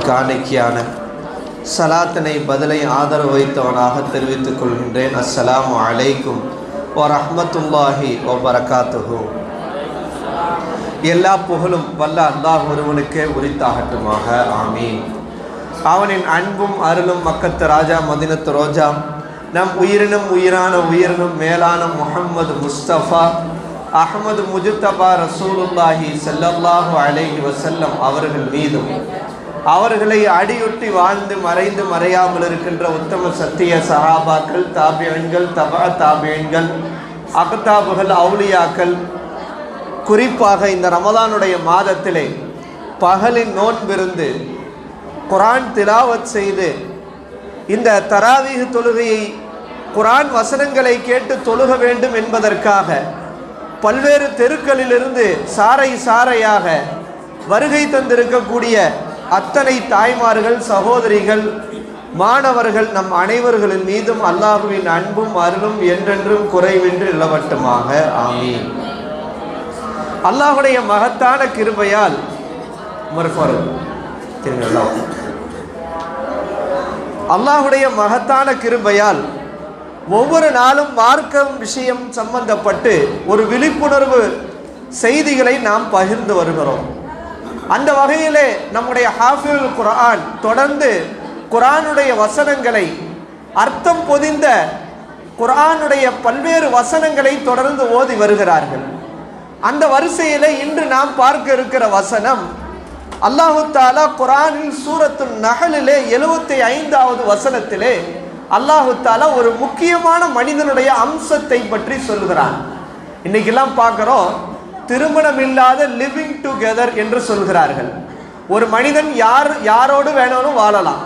காணிக்கையான சலாத்தினை பதிலை ஆதரவு வைத்தவனாக தெரிவித்துக் கொள்கின்றேன். அஸ்ஸலாமு அலைக்கும் வரஹ்மத்துல்லாஹி வபரகாத்துஹு. எல்லா புகழும் வல்ல அல்லாஹ் ஒருவனுக்கே உரித்தாகட்டுமாக. ஆமீன். அவனின் அன்பும் அருளும் மக்கத்து ராஜா மதினத்து ரோஜா நம் உயிரினும் உயிரான உயிரினும் மேலான முஹம்மது முஸ்தபா அஹ்மது முஜ்தபா ரசூலுல்லாஹி ஸல்லல்லாஹு அலைஹி வஸல்லம் அவர்கள் மீதும் அவர்களை அடியொட்டி வாழ்ந்து மறைந்து மறையாமல் இருக்கின்ற உத்தம சத்திய சஹாபாக்கள், தாபியன்கள், தபா தாபியன்கள், அக்தாபுகள், அவுலியாக்கள், குறிப்பாக இந்த ரமதானுடைய மாதத்திலே பகலின் நோன்பிருந்து குர்ஆன் திலாவத் செய்து இந்த தராவீஹ் தொழுகையை குர்ஆன் வசனங்களை கேட்டு தொழுக வேண்டும் என்பதற்காக பல்வேறு தெருக்களிலிருந்து சாரை சாரையாக வருகை தந்திருக்கக்கூடிய அத்தனை தாய்மார்கள், சகோதரிகள், மாணவர்கள் நம் அனைவர்களின் மீதும் அல்லாஹுவின் அன்பும் அருளும் என்றென்றும் குறைவின்றி நிலவட்டுமாக. ஆமீன். அல்லாஹுடைய மகத்தான கிருபையால் அல்லாஹுடைய மகத்தான கிருபையால் ஒவ்வொரு நாளும் மார்க்கம் விஷயம் சம்பந்தப்பட்டு ஒரு விழிப்புணர்வு செய்திகளை நாம் பகிர்ந்து வருகிறோம். அந்த வகையிலே நம்முடைய ஹாஃபிதுல் குர்ஆன் தொடர்ந்து குர்ஆனுடைய வசனங்களை, அர்த்தம் பொதிந்த குர்ஆனுடைய பல்வேறு வசனங்களை தொடர்ந்து ஓதி வருகிறார்கள். அந்த வரிசையிலே இன்று நாம் பார்க்க இருக்கிற வசனம் அல்லாஹு தஆலா குர்ஆனில் சூரத்துன் நஹ்லிலே 75வது வசனத்திலே அல்லாஹு தஆலா ஒரு முக்கியமான மனிதனுடைய அம்சத்தை பற்றி சொல்கிறான். இன்னைக்கெல்லாம் பார்க்குறோம், திருமணம் இல்லாத லிவிங் டுகெதர் என்று சொல்கிறார்கள். ஒரு மனிதன் யாரோடு வேணாலும் வாழலாம்,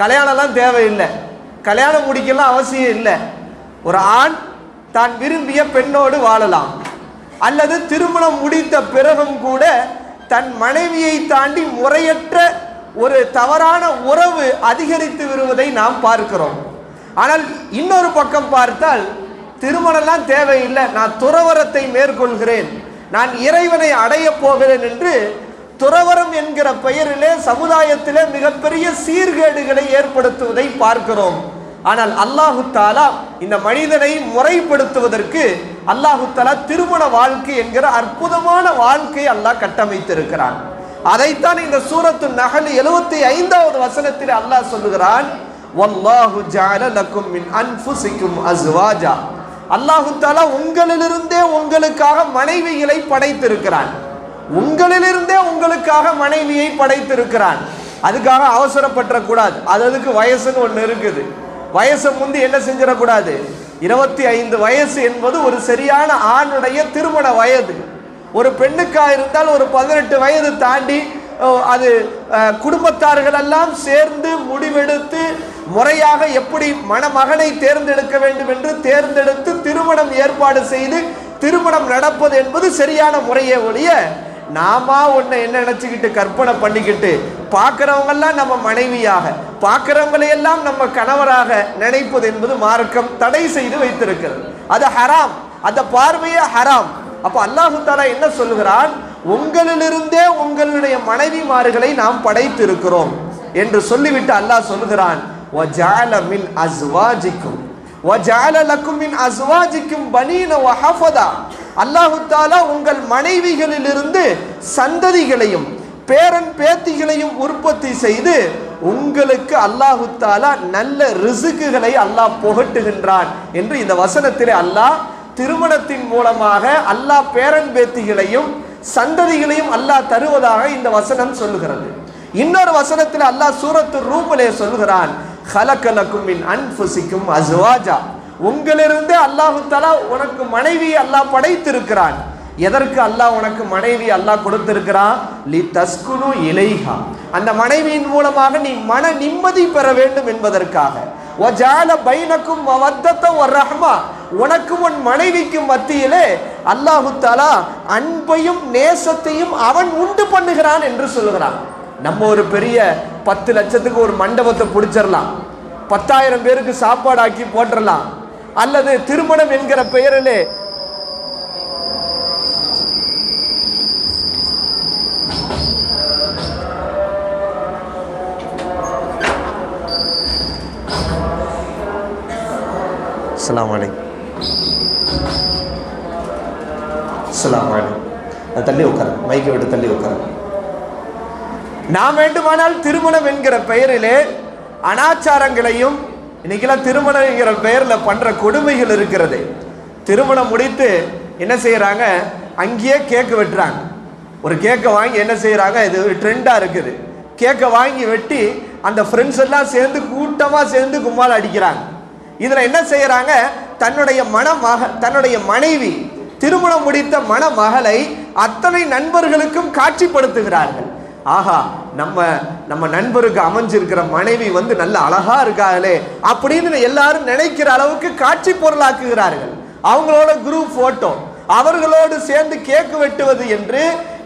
கல்யாணம்லாம் தேவையில்லை, கல்யாணம் முடிக்கலாம் அவசியம் இல்லை. ஒரு ஆண் தான் விரும்பிய பெண்ணோடு வாழலாம், அல்லது திருமணம் முடித்த பிறகும் கூட தன் மனைவியை தாண்டி முறையற்ற ஒரு தவறான உறவு அதிகரித்து வருவதை நாம் பார்க்கிறோம். ஆனால் இன்னொரு பக்கம் பார்த்தால் திருமணம்லாம் தேவையில்லை, நான் துறவரத்தை மேற்கொள்கிறேன், நான் இறைவனை அடைய போகிறேன் என்று துறவரம் என்கிற பெயரிலே சமுதாயத்திலே மிகப்பெரிய சீர்கேடுகளை ஏற்படுத்துவதை பார்க்கிறோம். ஆனால் அல்லாஹு தஆலா இந்த மனிதனை முறைப்படுத்துவதற்கு அல்லாஹு தஆலா திருமண வாழ்க்கை என்கிற அற்புதமான வாழ்க்கை அல்லாஹ் கட்டமைத்திருக்கிறான். அதைத்தான் இந்த சூரத்துன் நஹ்ல் 75வது வசனத்தில் அல்லாஹ் சொல்லுகிறான், வல்லாஹு ஜஅல லக்கும் மின் அன்ஃபுசிக்கும் அஸ்வாஜா. அல்லாஹு தஆலா உங்களிலிருந்தே உங்களுக்காக மனைவிகளை படைத்திருக்கிறான். உங்களிலிருந்தே உங்களுக்காக மனைவியை படைத்திருக்கிறான். அதுக்காக அவசரப்படக்கூடாது. அதுக்கு வயசுன்னு ஒன்று இருக்குது. வயசை முந்தி என்ன செஞ்சிடக்கூடாது. 25 வயசு என்பது ஒரு சரியான ஆணுடைய திருமண வயது. ஒரு பெண்ணுக்காக இருந்தால் ஒரு 18 வயது தாண்டி அது குடும்பத்தார்கள் எல்லாம் சேர்ந்து முடிவெடுத்து முறையாக எப்படி மணமகனை தேர்ந்தெடுக்க வேண்டும் என்று தேர்ந்தெடுத்து திருமணம் ஏற்பாடு செய்து திருமணம் நடப்பது என்பது சரியான முறையே ஒழிய நாம ஒன்று என்ன நினச்சிக்கிட்டு கற்பனை பண்ணிக்கிட்டு பார்க்குறவங்கெல்லாம் நம்ம மனைவியாக, பார்க்குறவங்களையெல்லாம் நம்ம கணவராக நினைப்பது என்பது மார்க்கம் தடை செய்து வைத்திருக்கிறது. அது ஹராம், அந்த பார்வையே ஹராம். அப்போ அல்லாஹு தஆலா என்ன சொல்லுகிறான், உங்களிலிருந்தே உங்களுடைய மனைவிமார்களை நாம் படைத்திருக்கிறோம் என்று சொல்லிவிட்டு அல்லாஹ் சொல்லுகிறான், வஜஅல மின் அஸ்வாஜிக்கும் வஜஅல லக்கும் மின் அஸ்வாஜிக்கும் பனீன வஹஃபதா. அல்லாஹு தஆலா உங்கள் மனைவிகளிலிருந்து சந்ததிகளையும் பேரன் பேத்திகளையும் உற்பத்தி செய்து உங்களுக்கு அல்லாஹு தஆலா நல்ல ரிசுக்குகளை அல்லாஹ் புகட்டுகின்றான் என்று இந்த வசனத்திலே அல்லாஹ் திருமணத்தின் மூலமாக அல்லாஹ் பேரன் பேத்திகளையும் சந்ததிகளையும் அல்லாஹ் தருவதாக இந்த வசனம் சொல்லுகிறது. இன்னொரு வசனத்தில் அல்லாஹ் சூரத்து ரூமிலே சொல்கிறான், خلق لكم من انفسكم ازواجا. உங்களிலிருந்து அல்லாஹ் தஆலா உனக்கு மனைவி அல்லாஹ் படைத்திருக்கிறான். எதற்கு அல்லாஹ் உனக்கு மனைவி அல்லாஹ் கொடுத்திருக்கிறான், லிதஸ்குனு இலைஹா. அந்த மனைவியின் மூலமாக நீ மன நிம்மதி பெற வேண்டும் என்பதற்காக. வஜஅல பைனக்கும் மவத்தத வர்ரஹ்மா. உனக்கும் உன் மனைவிக்கும் மத்தியிலே அல்லாஹ் தஆலா அன்பையும் நேசத்தையும் அவன் உண்டு பண்ணுகிறான் என்று சொல்கிறான். நம்ம ஒரு பெரிய 10 லட்சத்துக்கு ஒரு மண்டபத்தை பிடிச்சிடலாம், 10,000 பேருக்கு சாப்பாடு ஆக்கி போட்டுடலாம், அல்லது திருமணம் என்கிற பெயரிலே அஸ்ஸலாமு அலைக்கும். அஸ்ஸலாமு அலைக்கும். தள்ளி உட்கார, மைக்கை விட்டு தள்ளி உட்கார. நாம் வேண்டுமானால் திருமணம் என்கிற பெயரிலே அனாச்சாரங்களையும், இன்னைக்கெல்லாம் திருமணம் என்கிற பெயரில் பண்ற கொடுமைகள் இருக்கிறது. திருமணம் முடித்து என்ன செய்யறாங்க, அங்கேயே கேக்கு வெட்டுறாங்க. ஒரு கேக்கை வாங்கி என்ன செய்யறாங்க, இது ஒரு ட்ரெண்டா இருக்குது, கேக்கை வாங்கி வெட்டி அந்த ஃப்ரெண்ட்ஸ் எல்லாம் சேர்ந்து கூட்டமாக சேர்ந்து கும்மால் அடிக்கிறாங்க. இதில் என்ன செய்யறாங்க, தன்னுடைய மனைவி, திருமணம் முடித்த மணமகளை அத்தனை நண்பர்களுக்கும் காட்சிப்படுத்துகிறார்கள். ஆஹா, நம்ம நண்பருக்கு அமைஞ்சிருக்கிற மனைவி வந்து நல்ல அழகா இருக்காங்களே அப்படின்னு எல்லாரும் நினைக்கிற அளவுக்கு காட்சி பொருளாக்குகிறார்கள். அவங்களோட குரூப் போட்டோ, அவர்களோடு சேர்ந்து கேக்கு வெட்டுவது என்று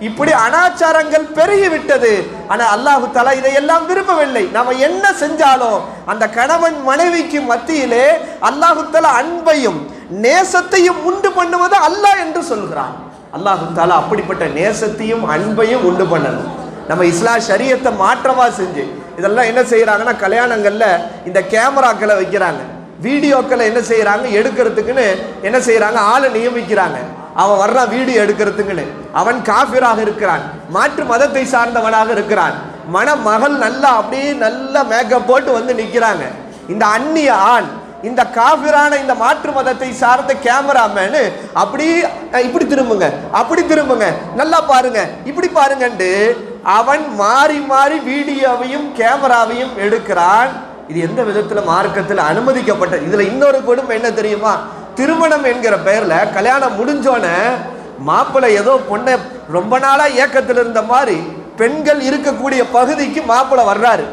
இப்படி அனாச்சாரங்கள் பெருகிவிட்டது. ஆனால் அல்லாஹு தஆலா இதையெல்லாம் விரும்பவில்லை. நம்ம என்ன செஞ்சாலும் அந்த கணவன் மனைவிக்கு மத்தியிலே அல்லாஹு தஆலா அன்பையும் நேசத்தையும் உண்டு பண்ணுவது அல்லாஹ் என்று சொல்கிறான். அல்லாஹு தஆலா அப்படிப்பட்ட நேசத்தையும் அன்பையும் உண்டு பண்ணணும். நம்ம இஸ்லாம் ஷரியத்தை மாற்றமா செஞ்சு இதெல்லாம் என்ன செய்யறாங்கன்னா, கல்யாணங்கள்ல இந்த கேமராக்களை வைக்கிறாங்க, வீடியோக்களை என்ன செய்யறாங்க எடுக்கிறதுக்குன்னு என்ன செய்யறாங்க, ஆளை நியமிக்கிறாங்க. அவன் வர்றான் வீடியோ எடுக்கிறதுக்குன்னு. அவன் காஃபிராக இருக்கிறான், மாற்று மதத்தை சார்ந்தவனாக இருக்கிறான். மணமகள் நல்லா அப்படியே நல்லா மேக்கப் போட்டு வந்து நிற்கிறாங்க. இந்த அந்நிய ஆண், இந்த காஃபிரான இந்த மாற்று மதத்தை சார்ந்த கேமராமேனு இப்படி திரும்புங்க, அப்படி திரும்புங்க, நல்லா பாருங்க, இப்படி பாருங்கன்ட்டு அவன் மாறி மாறி வீடியோவையும் கேமராவையும் எடுக்கிறான். இது எந்த விதத்துல மார்க்கத்தில் அனுமதிக்கப்பட்ட? இதுல இன்னொரு கொடுமை என்ன தெரியுமா, திருமணம் என்கிற பெயர்ல கல்யாணம் முடிஞ்சோன மாப்பிள்ளை ஏதோ பொண்ணை ரொம்ப நாளா ஏக்கத்தில் இருந்த மாதிரி பெண்கள் இருக்கக்கூடிய பகுதிக்கு மாப்பிள்ளை வர்றாரு.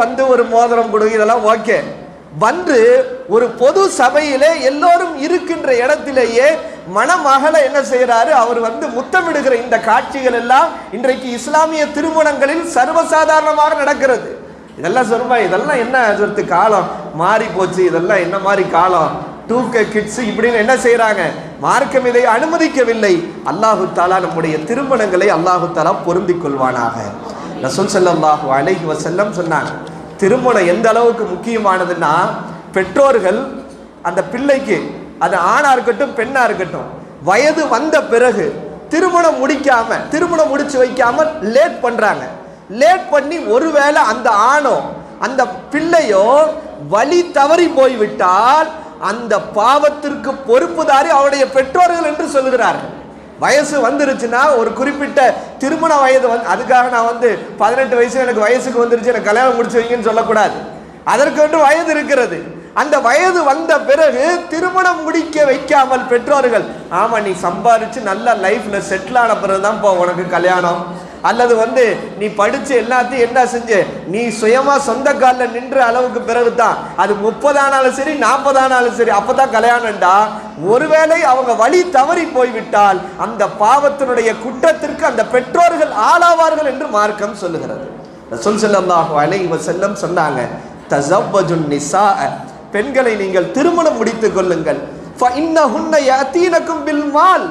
வந்து ஒரு மோதிரம் கொடு, இதெல்லாம் ஓகே. வந்து ஒரு பொது சபையிலே எல்லோரும் இருக்கின்ற இடத்திலேயே மணமகளை என்ன செய்யறாரு, அவர் வந்து முத்தமிடுகிற இந்த காட்சிகள் எல்லாம் இன்றைக்கு இஸ்லாமிய திருமணங்களில் சர்வசாதாரணமாக நடக்கிறது. இதெல்லாம் சொல்லுமா, இதெல்லாம் என்ன சொல்றது, காலம் மாறி போச்சு, இதெல்லாம் என்ன மாதிரி காலம், 2K கிட்ஸ் இப்படின்னு என்ன செய்யறாங்க. மார்க்கம் இதை அனுமதிக்கவில்லை. அல்லாஹு தஆலா நம்முடைய திருமணங்களை அல்லாஹு தஆலா பொருந்திக் கொள்வானாக. ரசூல் ஸல்லல்லாஹு அலைஹி வஸல்லம் சொன்னாங்க, திருமணம் எந்த அளவுக்கு முக்கியமானதுன்னா, பெற்றோர்கள் அந்த பிள்ளைக்கு, அது ஆணா இருக்கட்டும் பெண்ணா இருக்கட்டும், வயது வந்த பிறகு திருமணம் முடிச்சு வைக்காம லேட் பண்றாங்க. லேட் பண்ணி ஒருவேளை அந்த ஆணோ அந்த பிள்ளையோ வழி தவறி போய்விட்டால் அந்த பாவத்திற்கு பொறுப்புதாரி அவருடைய பெற்றோர்கள் என்று சொல்லுகிறார்கள். வயசு வந்துருச்சுன்னா, ஒரு குறிப்பிட்ட திருமண வயது அதுக்காக நான் 18 வயசு எனக்கு வயசுக்கு வந்துருச்சு, எனக்கு கல்யாணம் முடிச்சு வைங்கன்னு சொல்லக்கூடாது. அதற்கு வந்து வயது இருக்கிறது. அந்த வயது வந்த பிறகு திருமணம் முடிக்க வைக்காமல் பெற்றோர்கள், ஆமா நீ சம்பாரிச்சு நல்ல லைஃப்ல செட்டில் ஆன பிறகுதான் போ உனக்கு கல்யாணம், அல்லது நீ படிச்சு எல்லாத்தையும் என்ன செஞ்சு நீ சுயமா சொந்த காலில் நின்ற அளவுக்கு பிறகுதான், அது 30 ஆனாலும் சரி 40 ஆனாலும் சரி அப்பதான் கல்யாணம்டா. ஒருவேளை அவங்க வழி தவறி போய்விட்டால் அந்த பாவத்தினுடைய குற்றத்திற்கு அந்த பெற்றோர்கள் ஆளாவார்கள் என்று மார்க்கம் சொல்லுகிறது. ரசூல் ஸல்லல்லாஹு அலைஹி வஸல்லம் சொன்னாங்க, தஸவ்வஜுன் நிஸாஅ, பெண்களை நீங்கள் திருமணம் முடித்துக் கொள்ளுங்கள். ஃபஇன்னஹுன்ன யஅதீனகும் பில் மால்,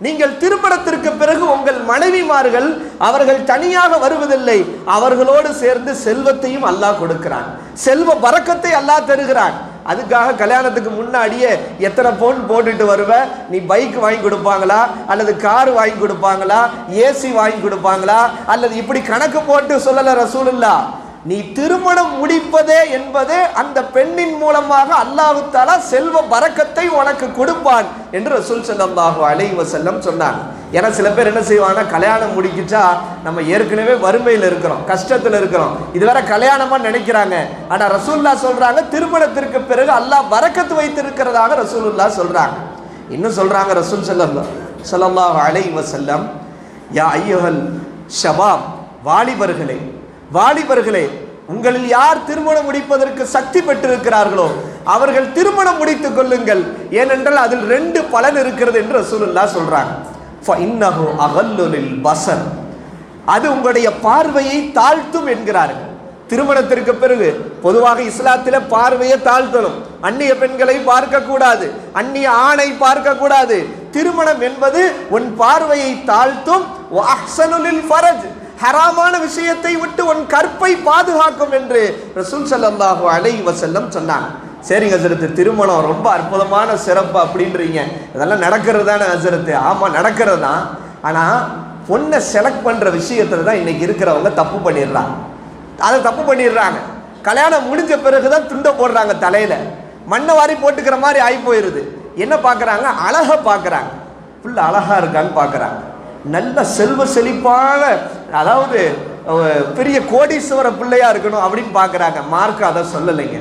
நீங்கள் திருமணத்திற்கு பிறகு உங்கள் மனைவிமார்கள் அவர்கள் தனியாக வருவதில்லை, அவர்களோடு சேர்ந்து செல்வத்தையும் அல்லாஹ் கொடுக்கிறான், செல்வ பரக்கத்தை அல்லாஹ் தருகிறான். அதுக்காக கல்யாணத்துக்கு முன்னாடியே எத்தனை பவுன் போட்டுட்டு வருவ, நீ பைக் வாங்கி கொடுப்பாங்களா, அல்லது கார் வாங்கி கொடுப்பாங்களா, ஏசி வாங்கி கொடுப்பாங்களா, அல்லது இப்படி கணக்கு போட்டு சொல்லல ரசூலுல்லாஹ். நீ திருமணம் முடிப்பதே என்பது அந்த பெண்ணின் மூலமாக அல்லாஹ் தஆலா செல்வ பரக்கத்தை உனக்கு கொடுப்பான் என்று ரசூல் ஸல்லல்லாஹு அலைஹி வஸல்லம் சொன்னாங்க. ஏன்னா சில பேர் என்ன செய்வாங்கன்னா, கல்யாணம் முடிக்கிச்சா நம்ம ஏற்கனவே வறுமையில் இருக்கிறோம், கஷ்டத்தில் இருக்கிறோம், இது வேற கல்யாணமா நினைக்கிறாங்க. ஆனா ரசூலுல்லாஹ் சொல்றாங்க, திருமணத்திற்கு பிறகு அல்லாஹ் பரக்கத்து வைத்திருக்கிறதாக ரசூலுல்லாஹ் சொல்றாங்க. இன்னும் சொல்றாங்க ரசூல் ஸல்லல்லாஹு அலைஹி வஸல்லம், யா அய்யுஹல் ஷபாப், வாலிபர்களே, உங்களில் யார் திருமணம் முடிப்பதற்கு சக்தி பெற்றிருக்கிறார்களோ அவர்கள் திருமணம் முடித்துக் கொள்ளுங்கள், ஏனென்றால் அதில் 2 பலன் இருக்கிறது என்று ரசூலுல்லாஹ் சொல்றாங்க. ஃபஇன்னஹு அகல்லு லில் பஸர், அது உங்களுடைய பார்வையை தாழ்த்தும் என்கிறார்கள். திருமணத்திற்கு பிறகு பொதுவாக இஸ்லாத்தில பார்வையை தாழ்த்தணும், அந்நிய பெண்களை பார்க்க கூடாது, அந்நிய ஆணை பார்க்க கூடாது. திருமணம் என்பது உன் பார்வையை தாழ்த்தும், வஅஹ்ஸனு லில் ஃபரஜ், ஹராமான விஷயத்தை விட்டு உன் கற்பை பாதுகாக்கும் என்று ரசூல் ஸல்லல்லாஹு அலைஹி வஸல்லம் சொன்னாங்க. சரிங்க ஹசரத்து, திருமணம் ரொம்ப அற்புதமான சிறப்பு அப்படின்றீங்க, இதெல்லாம் நடக்கிறது தானே ஹசரத்து? ஆமாம், நடக்கிறது தான். ஆனால் பொண்ணை செலக்ட் பண்ணுற விஷயத்தில் தான் இன்றைக்கி இருக்கிறவங்க தப்பு பண்ணிடுறாங்க. அதை தப்பு பண்ணிடுறாங்க. கல்யாணம் முடிஞ்ச பிறகு தான் துண்டை போடுறாங்க, தலையில் மண்ணை வாரி போட்டுக்கிற மாதிரி ஆகி போயிடுது. என்ன பார்க்குறாங்க? அழகை பார்க்குறாங்க. புள்ள அழகாக இருக்கான்னு பார்க்குறாங்க. நல்ல செல்வ செழிப்பான, அதாவது பெரிய கோடீஸ்வர பிள்ளையா இருக்கணும் அப்படின்னு பார்க்குறாங்க. மார்க் அதை சொல்லலைங்க.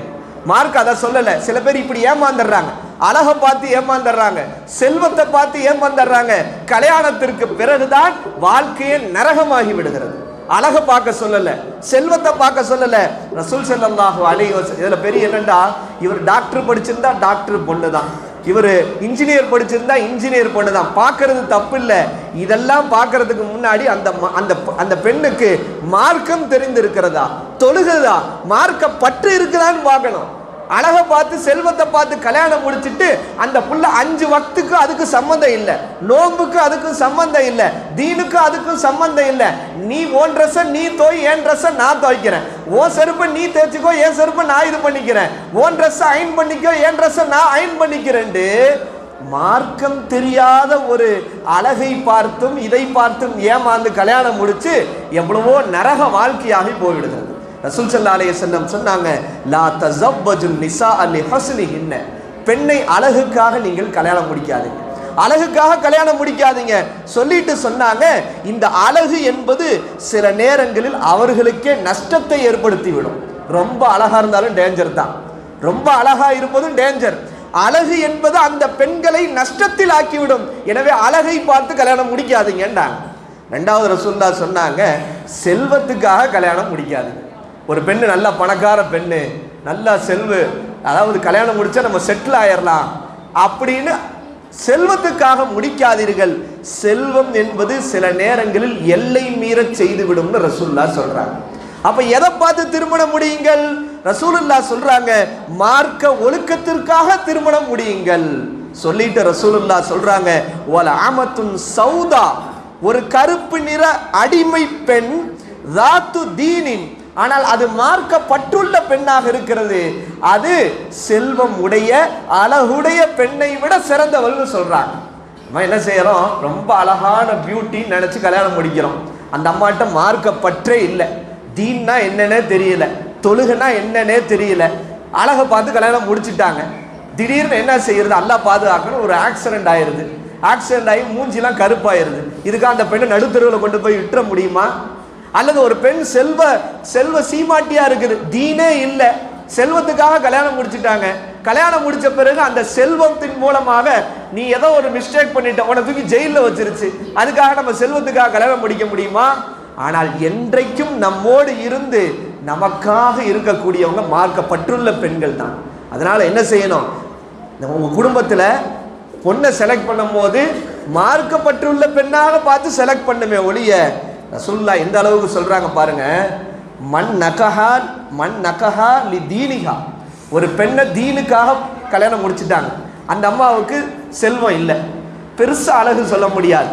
மார்க் அதை சொல்லலை. சில பேர் இப்படி ஏமாந்துடுறாங்க. அழகை பார்த்து ஏமாந்துடுறாங்க, செல்வத்தை பார்த்து ஏமாந்துடுறாங்க. கல்யாணத்திற்கு பிறகுதான் வாழ்க்கையே நரகமாகி விடுகிறது. அழகை பார்க்க சொல்லல, செல்வத்தை பார்க்க சொல்லல. ரசூல் ஸல்லல்லாஹு அலைஹி வஸல்லம் இதுல பெரிய என்னண்டா, இவர் டாக்டர் படிச்சிருந்தா டாக்டர் பொண்ணு தான், இவர் இன்ஜினியர் படிச்சிருந்தா இன்ஜினியர் பொண்ணு தான், பார்க்கறது தப்பு இல்லை. இதெல்லாம் பார்க்கறதுக்கு முன்னாடி அந்த பெண்ணுக்கு மார்க்கம் தெரிந்திருக்கிறதா, தொழுகிறதா, மார்க்க பற்று இருக்குதான்னு பார்க்கணும். அழகை பார்த்து செல்வத்தை பார்த்து கல்யாணம் முடிச்சுட்டு அந்த புள்ள 5 வக்துக்கு அதுக்கு சம்பந்தம் இல்லை, நோம்புக்கு அதுக்கும் சம்பந்தம் இல்லை, தீனுக்கு அதுக்கும் சம்பந்தம் இல்லை. நீ ஓன் ட்ரெஸ்ஸை நீ தோய், என் ட்ரெஸ்ஸை நான் துவைக்கிறேன், ஓன் செருப்பை நீ தேய்ச்சிக்கோ, என் செருப்பை நான் இது பண்ணிக்கிறேன், ஓன் ட்ரெஸ்ஸை அயன் பண்ணிக்கோ, என் ட்ரெஸ்ஸை நான் அயன் பண்ணிக்கிறேன்ட்டு மார்க்கம் தெரியாத ஒரு அழகை பார்த்தும் இதை பார்த்தும் ஏமாந்து கல்யாணம் முடிச்சு எவ்வளவோ நரக வாழ்க்கையாகி போய்விடுகிறது. ரசூல் ஸல்லல்லாஹு அலைஹி வஸல்லம் சொன்னாங்க, லா தஸவ்வஜுன் நிஸாஅ லிஹஸ்னிஹின்ன, பெண்ணை அழகுக்காக நீங்கள் கல்யாணம் முடிக்காதீங்க, அழகுக்காக கல்யாணம் முடிக்காதீங்க சொல்லிட்டு சொன்னாங்க, இந்த அழகு என்பது சில நேரங்களில் அவர்களுக்கே நஷ்டத்தை ஏற்படுத்திவிடும். ரொம்ப அழகா இருந்தாலும் டேஞ்சர் தான், ரொம்ப அழகா இருப்பதும் டேஞ்சர். அழகு என்பது அந்த பெண்களை நஷ்டத்தில் ஆக்கிவிடும். எனவே அழகை பார்த்து கல்யாணம் முடிக்காதீங்கன்றாங்க. ரெண்டாவது ரசூலுல்லாஹ் சொன்னாங்க, செல்வத்துக்காக கல்யாணம் முடிக்காதீங்க. ஒரு பெண்ணு நல்ல பணக்கார பெண்ணு, நல்லா அதாவது கல்யாணம் முடிச்சா நம்ம செட்டில் ஆயிடலாம் அப்படின்னு செல்வத்துக்காக முடிக்காதீர்கள். செல்வம் என்பது சில நேரங்களில் எல்லை மீற செய்துவிடும்னு ரசூலுல்லாஹ் சொல்றாங்க. அப்ப எதை பார்த்து திருமணம் முடியுங்கள்? ரசூலுல்லாஹ் சொல்றாங்க, மார்க்க ஒழுக்கத்திற்காக திருமணம் முடியுங்கள் சொல்லிட்டு ரசூலுல்லாஹ் சொல்றாங்க, வல அமத்துன் சௌதா, ஒரு கருப்பு நிற அடிமை பெண், ராத்து தீனின், ஆனால் அது மார்க்க பற்றுள்ள பெண்ணாக இருக்கிறது, அது செல்வம் உடைய அழகுடைய பெண்ணை விட சிறந்தவள்னு சொல்றாங்க. நம்ம என்ன செய்யறோம்? ரொம்ப அழகான பியூட்டி நினைச்சு கல்யாணம் முடிக்கிறோம். அந்த அம்மாட்ட மார்க்க பற்றே இல்லை, தீன்னா என்னன்னே தெரியல, தொழுகனா என்னன்னே தெரியல, அழகை பார்த்து கல்யாணம் முடிச்சுட்டாங்க. திடீர்னு என்ன செய்யறது? அல்லாஹ் பாதுகாக்கணும், ஒரு ஆக்சிடென்ட் ஆயிருது. ஆக்சிடென்ட் ஆகி மூஞ்சிலாம் கருப்பாயிருது. இதுக்கு அந்த பெண்ணை நடுத்தருவில் கொண்டு போய் விட்டுற முடியுமா? அல்லது ஒரு பெண் செல்வ சீமாட்டியா இருக்குது, தீனே இல்லை, செல்வத்துக்காக கல்யாணம் முடிச்சுட்டாங்க. கல்யாணம் முடிச்ச பிறகு அந்த செல்வத்தின் மூலமாக நீ ஏதோ ஒரு மிஸ்டேக் பண்ணிட்ட, உன்னை தூக்கி ஜெயிலில் வச்சிருச்சு, அதுக்காக நம்ம செல்வத்துக்காக கல்யாணம் முடிக்க முடியுமா? ஆனால் என்றைக்கும் நம்மோடு இருந்து நமக்காக இருக்கக்கூடியவங்க மார்க்கப்பட்டுள்ள பெண்கள் தான். அதனால என்ன செய்யணும்? உங்க குடும்பத்தில் பொண்ணை செலக்ட் பண்ணும் போது மார்க்கப்பட்டுள்ள பெண்ணாக பார்த்து செலக்ட் பண்ணுமே ஒழிய, ரசூலுல்லாஹ் எந்த அளவுக்கு சொல்றாங்க பாருங்க, மன் நகஹா லி தீனிஹா, ஒரு பெண்ணை தீனுக்காக கல்யாணம் முடிச்சுட்டாங்க. அந்த அம்மாவுக்கு செல்வம் இல்லை, பெருசா அழகு சொல்ல முடியாது,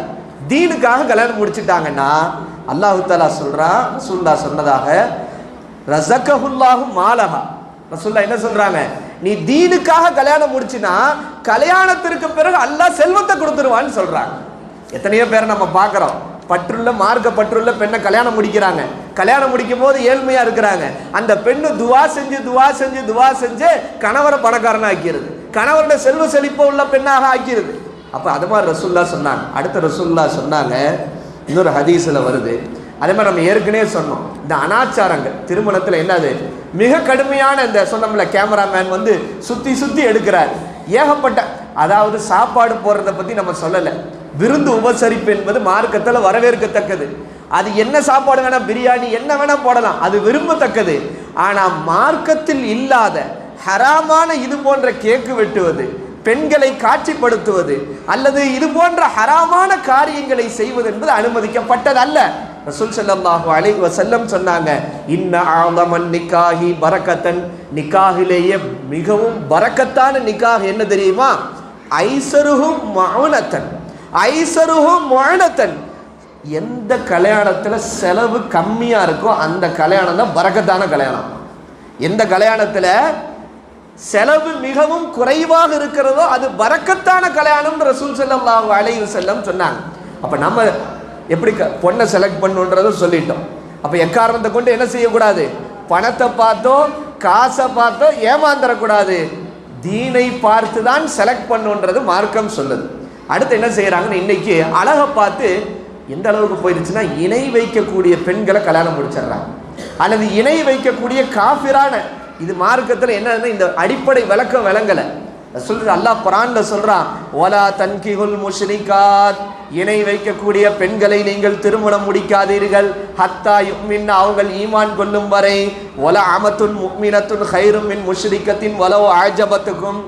தீனுக்காக கல்யாணம் முடிச்சுட்டாங்கன்னா அல்லாஹு தஆலா சொல்றான், ரசூலுல்லாஹ் சொன்னதாக, ரஸகஹுல்லாஹு மாலஹா. ரசூலுல்லாஹ் என்ன சொல்றாங்க? நீ தீனுக்காக கல்யாணம் முடிச்சினா கல்யாணத்திற்கு பிறகு அல்லாஹ் செல்வத்தை கொடுத்துருவான்னு சொல்றாங்க. எத்தனையோ பேரை நம்ம பார்க்குறோம், மார்க்க பற்றுள்ள பெண்ணை கல்யாணம் முடிக்கிறாங்க. கல்யாணம் முடிக்கும் போது ஏழ்மையா இருக்கிறாங்க. அந்த பெண்ணு துவா செஞ்சு கணவரை பணக்காரனா ஆக்கிறது, கணவரோட செல்வ செழிப்ப உள்ள பெண்ணாக ஆக்கிறது. அப்ப அது மாதிரி ரசூலுல்லாஹ் சொன்னாங்க. அடுத்த ரசூலுல்லாஹ் சொன்னாங்க, இன்னொரு ஹதீஸ்ல வருது, அதே மாதிரி நம்ம ஏற்கனவே சொன்னோம், இந்த அனாச்சாரங்கள் திருமணத்தில் என்னது மிக கடுமையான, இந்த சொன்னோம்ல கேமராமேன் வந்து சுத்தி எடுக்கிறார், ஏகப்பட்ட, அதாவது சாப்பாடு போடுறதை பற்றி நம்ம சொல்லலை. விருந்து உபசரிப்பு என்பது மார்க்கத்தில் வரவேற்கத்தக்கது. அது என்ன சாப்பாடு வேணா, பிரியாணி என்ன வேணா போடலாம், அது விரும்பத்தக்கது. ஆனால் மார்க்கத்தில் இல்லாத ஹராமான இது போன்ற கேக்கு வெட்டுவது, பெண்களை காட்சிப்படுத்துவது அல்லது இது போன்ற ஹராமான காரியங்களை செய்வது என்பது அனுமதிக்கப்பட்டது அல்ல. ரசூல் ஸல்லல்லாஹு அலைஹி வஸல்லம் சொன்னாங்க, இன்ன ஆலமன் நிக்காஹி பரக்கத்தன், நிக்காஹிலேயே மிகவும் பரக்கத்தான நிக்காஹ் என்ன தெரியுமா? ஐஸருஹும் முஅனத்தன், ஐஸருஹும் முஅனத்தன். எந்த கல்யாணத்தில் செலவு கம்மியாக இருக்கோ அந்த கல்யாணம் தான் பரக்கத்தான கல்யாணம். எந்த கல்யாணத்தில் செலவு மிகவும் குறைவாக இருக்கிறதோ அது பரக்கத்தான கல்யாணம் ரசூல் ஸல்லல்லாஹு அலைஹி வஸல்லம் சொன்னாங்க. அப்போ நம்ம எப்படி பொண்ணை செலக்ட் பண்ணுன்றதை சொல்லிட்டோம். அப்போ எக்காரணத்தை கொண்டு என்ன செய்யக்கூடாது, பணத்தை பார்த்தோ காசை பார்த்தோ ஏமாந்துடக்கூடாது. தீனை பார்த்து தான் செலக்ட் பண்ணுன்றது மார்க்கம் சொல்லுது. அடுத்து என்ன செய்கிறாங்கன்னு, இன்னைக்கு அழகை பார்த்து எந்த அளவுக்கு போயிடுச்சுன்னா இணை வைக்கக்கூடிய பெண்களை கல்யாணம் முடிச்சிடுறாங்க, அல்லது இணை வைக்கக்கூடிய காஃபிரான. இது மார்க்கத்தில் என்னன்னா இந்த அடிப்படை விளக்கம் விளங்கலை. சொல்றது அல்லாஹ் குர்ஆன்ல சொல்றான், வலா தன்கிஹுல் முஷ்ரிகாத், இணை வைக்கக்கூடிய பெண்களை நீங்கள் திருமணம் முடிக்காதீர்கள், ஹத்தா யுமின், அவங்கள் ஈமான் கொள்ளும் வரை, வலா அமத்துன் முஃமினத்துன் கைரும் மின் முஷ்ரிகத்தின் வலவ் அஜபத்துக்கும்.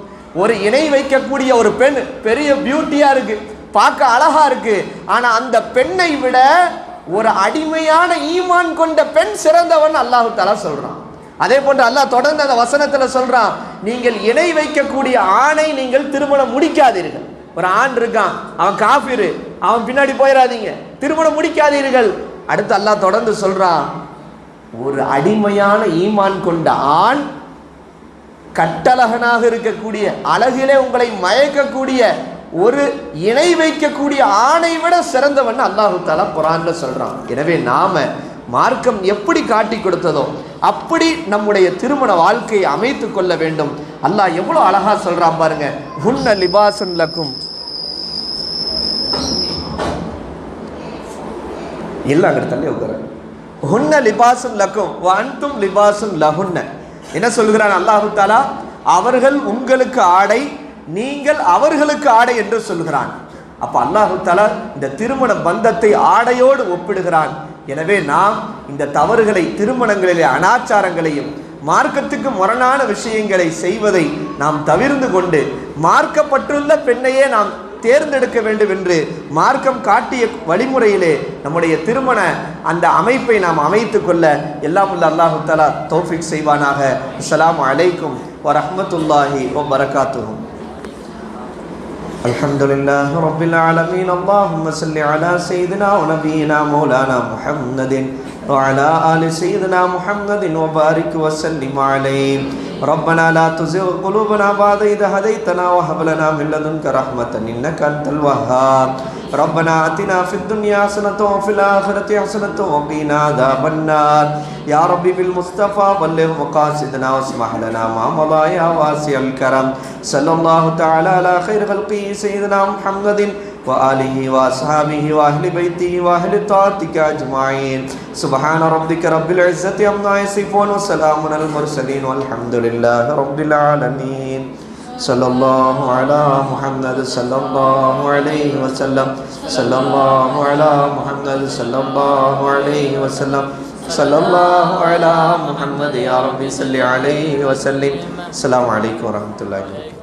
ஒரு இணை வைக்கக்கூடிய ஒரு பெண் பெரிய பியூட்டியா இருக்கு, பார்க்க அழகா இருக்கு, ஆனா அந்த பெண்ணை விட ஒரு அடிமையான ஈமான் கொண்ட பெண் சிறந்தவன் அல்லாஹ் தஆலா சொல்றான். அதே போன்று அல்லாஹ் தொடர்ந்து அந்த வசனத்துல சொல்றான், நீங்கள் இணை வைக்கக்கூடிய ஆணை நீங்கள் திருமணம் முடிக்காதீர்கள். ஒரு ஆண் இருக்கான், அவன் காஃபிரு, அவன் பின்னாடி போயிடாதீங்க, திருமணம் முடிக்காதீர்கள். அடுத்து அல்லாஹ் தொடர்ந்து சொல்றான், ஒரு அடிமையான ஈமான் கொண்ட ஆண், கட்டழகனாக இருக்கக்கூடிய அழகிலே உங்களை மயக்கக்கூடிய ஒரு இணை வைக்கக்கூடிய ஆணை விட சிறந்தவன் அல்லாஹ் தஆலா குர்ஆன்ல சொல்றான். எனவே நாம மார்க்கம் எப்படி காட்டி கொடுத்ததோ அப்படி நம்முடைய திருமண வாழ்க்கையை அமைத்து கொள்ள வேண்டும். அல்லாஹ் எவ்வளோ அழகா சொல்றான் பாருங்க, ஹுன்ன லிபாசுன் லக்கும், எல்லாம் தள்ளி உட்கார, ஹுன்ன லிபாசுன் லக்கும் வ அன்தும் லிபாசுன் லஹுன்ன. என்ன சொல்கிறான் அல்லாஹ் தஆலா, அவர்கள் உங்களுக்கு ஆடை, நீங்கள் அவர்களுக்கு ஆடை என்று சொல்கிறான். அப்ப அல்லாஹ் தஆலா இந்த திருமண பந்தத்தை ஆடையோடு ஒப்பிடுகிறான். எனவே நாம் இந்த தவறுகளை, திருமணங்களிலே அனாச்சாரங்களையும் மார்க்கத்துக்கு முரணான விஷயங்களை செய்வதை நாம் தவிர்த்து கொண்டு மார்க்கப்பட்டுள்ள பெண்ணையே நாம் தேர்ந்தெடுக்க வேண்டும் என்று மார்க்கம் காட்டிய வழிமுறையிலே நம்முடைய திருமண அந்த அமைப்பை நாம் அமைத்து கொள்ள எல்லாம் உள்ள அல்லாஹ் தஆலா தௌஃபீக் செய்வானாக. அஸ்ஸலாமு அலைக்கும் வரஹ்மத்துல்லாஹி வபரகாத்துஹு. அல்ஹம்துலில்லாஹி ரப்பில் ஆலமீன். அல்லாஹும்ம ஸல்லி அலா ஸய்யிதினா வ நபியினா மௌலானா முஹம்மதின் வ அலா ஆலி ஸய்யிதினா முஹம்மதின் வ பாரிக் வ ஸல்லிம் அலைஹி. ربنا لا تزغ قلوبنا بعد إذ هديتنا وهب لنا من لدنك رحمة إنك أنت الوهاب. ربنا آتنا في الدنيا حسنة وفي الآخرة حسنة وقنا عذاب النار. يا ربي بالمصطفى بلغ مقاصدنا واسمح لنا ما مضى يا واسع الكرم. صلى الله تعالى على خير خلقه سيدنا محمد وآله وأصحابه وأهل بيته وأهل طاعتك أجمعين. سبحان ربك رب العزة عما يصفون وسلام على المرسلين والحمد لله رب العالمين. صلى الله على محمد صلى الله عليه وسلم. صلى الله على محمد صلى الله عليه وسلم. صلى الله على محمد يا ربي صل عليه وسلم. السلام عليكم ورحمة الله وبركاته.